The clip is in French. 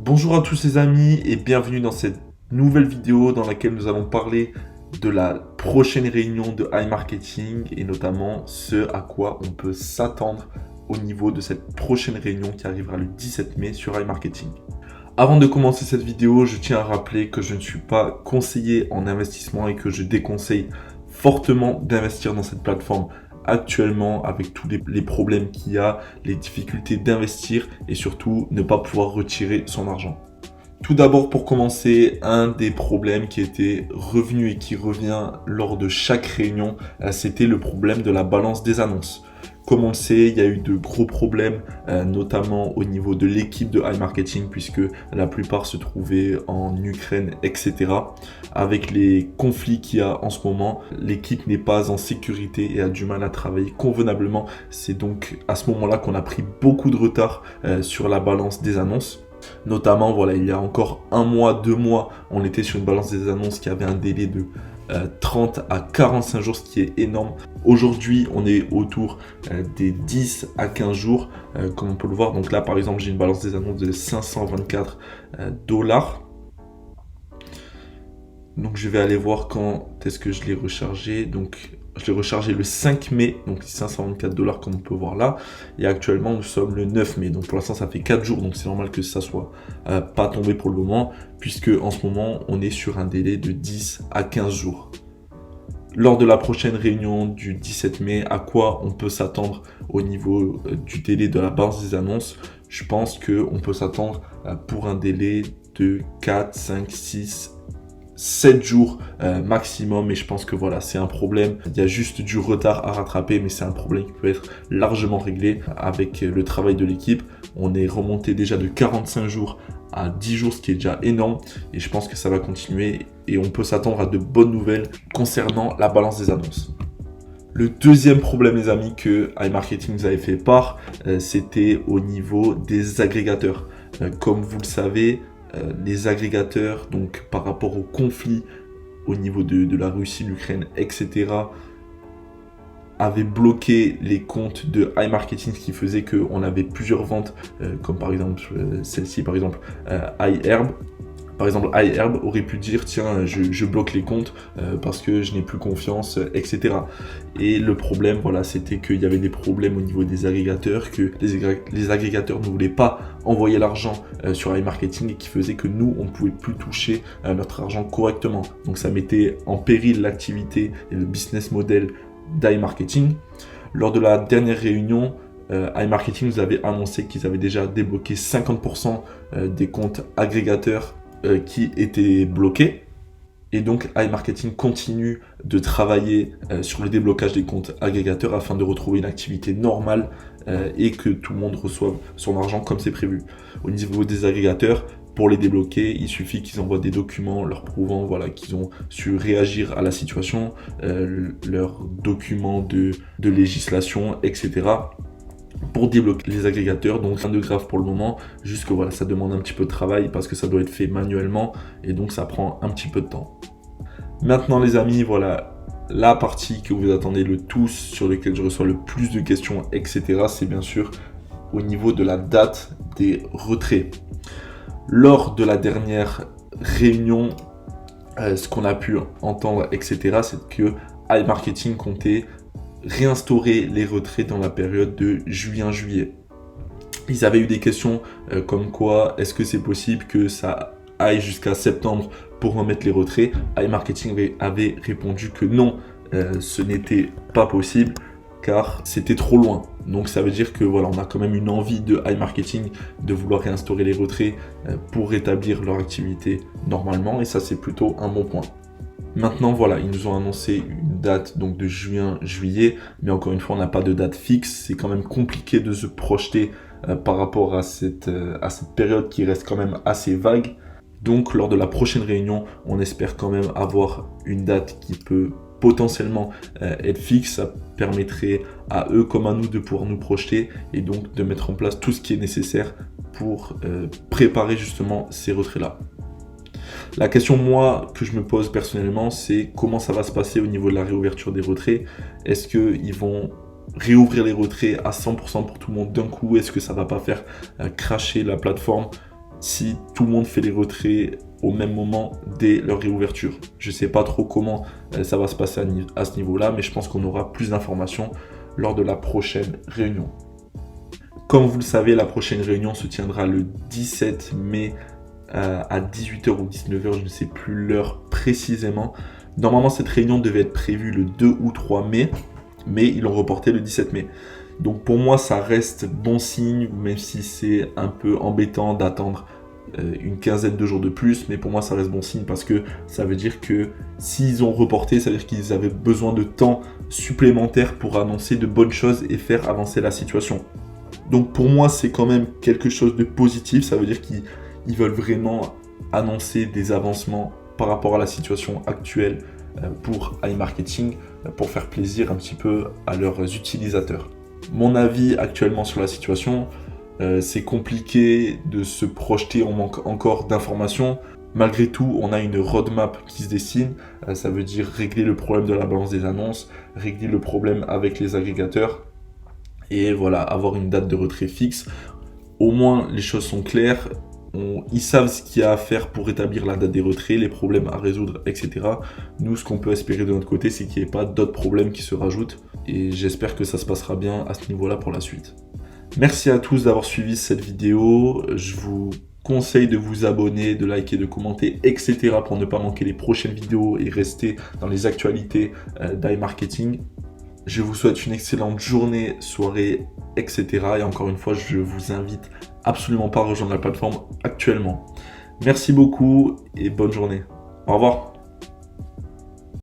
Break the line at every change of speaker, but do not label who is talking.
Bonjour à tous les amis et bienvenue dans cette nouvelle vidéo dans laquelle nous allons parler de la prochaine réunion de iMarketing et notamment ce à quoi on peut s'attendre au niveau de cette prochaine réunion qui arrivera le 17 mai sur iMarketing. Avant de commencer cette vidéo, je tiens à rappeler que je ne suis pas conseiller en investissement et que je déconseille fortement d'investir dans cette plateforme actuellement avec tous les problèmes qu'il y a, les difficultés d'investir et surtout ne pas pouvoir retirer son argent. Tout d'abord, pour commencer, un des problèmes qui était revenu et qui revient lors de chaque réunion, c'était le problème de la balance des annonces. Comme on le sait, il y a eu de gros problèmes, notamment au niveau de l'équipe de iMarketing, puisque la plupart se trouvaient en Ukraine, etc. Avec les conflits qu'il y a en ce moment, l'équipe n'est pas en sécurité et a du mal à travailler convenablement. C'est donc à ce moment-là qu'on a pris beaucoup de retard sur la balance des annonces. Notamment, voilà, il y a encore 1 mois, 2 mois, on était sur une balance des annonces qui avait un délai de 30 à 45 jours, ce qui est énorme. Aujourd'hui, on est autour des 10 à 15 jours, comme on peut le voir. Donc là, par exemple, j'ai une balance des annonces de 524 dollars. Donc je vais aller voir quand est-ce que je l'ai rechargé. Donc je l'ai rechargé le 5 mai, donc 524 dollars comme on peut voir là. Et actuellement nous sommes le 9 mai. Donc pour l'instant ça fait 4 jours, donc c'est normal que ça soit pas tombé pour le moment, puisque en ce moment on est sur un délai de 10 à 15 jours. Lors de la prochaine réunion du 17 mai, à quoi on peut s'attendre au niveau du délai de la balance des annonces? Je pense qu'on peut s'attendre pour un délai de 4, 5, 6, 7 jours maximum, et je pense que voilà, c'est un problème. Il y a juste du retard à rattraper, mais c'est un problème qui peut être largement réglé avec le travail de l'équipe. On est remonté déjà de 45 jours à 10 jours, ce qui est déjà énorme, et je pense que ça va continuer et on peut s'attendre à de bonnes nouvelles concernant la balance des annonces. Le deuxième problème, les amis, que iMarketing nous avait fait part, c'était au niveau des agrégateurs. Comme vous le savez, les agrégateurs, donc par rapport au conflit au niveau de la Russie, l'Ukraine, etc., avaient bloqué les comptes de iMarketing, ce qui faisait qu'on avait plusieurs ventes, comme par exemple celle-ci, par exemple iHerb. Par exemple, iHerb aurait pu dire tiens, je bloque les comptes parce que je n'ai plus confiance, etc. Et le problème, voilà, c'était qu'il y avait des problèmes au niveau des agrégateurs, que les agrégateurs ne voulaient pas envoyer l'argent sur iMarketing et qui faisait que nous, on ne pouvait plus toucher notre argent correctement. Donc ça mettait en péril l'activité et le business model d'iMarketing. Lors de la dernière réunion, iMarketing nous avait annoncé qu'ils avaient déjà débloqué 50% des comptes agrégateurs qui étaient bloqués. Et donc iMarketing continue de travailler sur le déblocage des comptes agrégateurs afin de retrouver une activité normale et que tout le monde reçoive son argent comme c'est prévu. Au niveau des agrégateurs, pour les débloquer, il suffit qu'ils envoient des documents leur prouvant voilà, qu'ils ont su réagir à la situation, leurs documents de législation, etc. pour débloquer les agrégateurs. Donc rien de grave pour le moment, juste que voilà, ça demande un petit peu de travail parce que ça doit être fait manuellement et donc ça prend un petit peu de temps. Maintenant les amis, voilà, la partie que vous attendez le tous, sur laquelle je reçois le plus de questions, etc. c'est bien sûr au niveau de la date des retraits. Lors de la dernière réunion, ce qu'on a pu entendre, etc., c'est que iMarketing comptait réinstaurer les retraits dans la période de juin-juillet. Ils avaient eu des questions comme quoi est-ce que c'est possible que ça aille jusqu'à septembre pour remettre les retraits. iMarketing avait répondu que non, ce n'était pas possible car c'était trop loin. Donc ça veut dire que voilà, on a quand même une envie de iMarketing de vouloir réinstaurer les retraits pour rétablir leur activité normalement, et ça c'est plutôt un bon point. Maintenant voilà, ils nous ont annoncé une date donc de juin-juillet, mais encore une fois on n'a pas de date fixe, c'est quand même compliqué de se projeter par rapport à cette période qui reste quand même assez vague. Donc lors de la prochaine réunion, on espère quand même avoir une date qui peut potentiellement être fixe. Ça permettrait à eux comme à nous de pouvoir nous projeter et donc de mettre en place tout ce qui est nécessaire pour préparer justement ces retraits-là. La question, moi, que je me pose personnellement, c'est comment ça va se passer au niveau de la réouverture des retraits. Est-ce qu'ils vont réouvrir les retraits à 100% pour tout le monde d'un coup? Est-ce que ça va pas faire cracher la plateforme? si tout le monde fait les retraits au même moment dès leur réouverture. Je ne sais pas trop comment ça va se passer à ce niveau-là, mais je pense qu'on aura plus d'informations lors de la prochaine réunion. Comme vous le savez, la prochaine réunion se tiendra le 17 mai à 18h ou 19h, je ne sais plus l'heure précisément. Normalement, cette réunion devait être prévue le 2 ou 3 mai, mais ils l'ont reporté le 17 mai. Donc pour moi, ça reste bon signe, même si c'est un peu embêtant d'attendre une quinzaine de jours de plus, mais pour moi ça reste bon signe parce que ça veut dire que s'ils ont reporté, ça veut dire qu'ils avaient besoin de temps supplémentaire pour annoncer de bonnes choses et faire avancer la situation. Donc pour moi c'est quand même quelque chose de positif, ça veut dire qu'ils veulent vraiment annoncer des avancements par rapport à la situation actuelle pour iMarketing, pour faire plaisir un petit peu à leurs utilisateurs. Mon avis actuellement sur la situation, c'est compliqué de se projeter, on manque encore d'informations. Malgré tout, on a une roadmap qui se dessine, ça veut dire régler le problème de la balance des annonces, régler le problème avec les agrégateurs, et voilà, avoir une date de retrait fixe. Au moins, les choses sont claires, ils savent ce qu'il y a à faire pour établir la date des retraits, les problèmes à résoudre, etc. Nous, ce qu'on peut espérer de notre côté, c'est qu'il n'y ait pas d'autres problèmes qui se rajoutent, et j'espère que ça se passera bien à ce niveau-là pour la suite. Merci à tous d'avoir suivi cette vidéo. Je vous conseille de vous abonner, de liker, de commenter, etc. pour ne pas manquer les prochaines vidéos et rester dans les actualités d'iMarketing. Je vous souhaite une excellente journée, soirée, etc. Et encore une fois, je vous invite absolument pas à rejoindre la plateforme actuellement. Merci beaucoup et bonne journée. Au revoir.